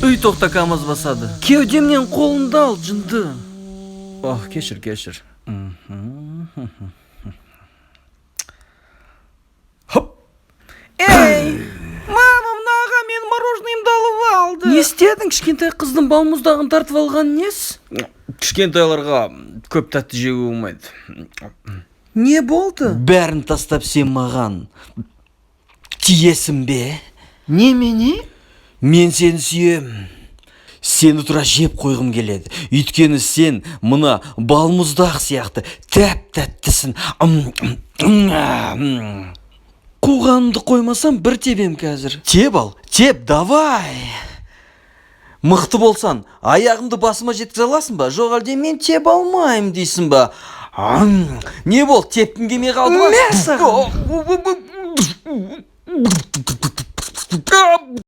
Үй тоқта камаз басады. Кеудемнен қолымды ал, жынды. Ох, кешір. Хоп! Эй! Мама, мынаға мен мороженыйымды алып алды. Не істедің? Кішкентай қыздың балмұздағын тартып алған нес? Кішкентайларға көп тәтті жеуге болмайды. Не болды? Бәрін тастап сен маған тиесің бе? Немене? Мен сені сүйем. Сені тұра жеп қойғым келеді. Үйткені сен мұна балмұздақ сияқты тәп-тәттісің. Қуғанымды қоймасам бір тебем қазір. Теп ал, теп, давай. Мықты болсан, аяғымды басыма жеткізе аласың ба? Жоқ әлде мен теп алмайым дейсің ба? Не бол, тепкім келмей қалды ма? Мә саған.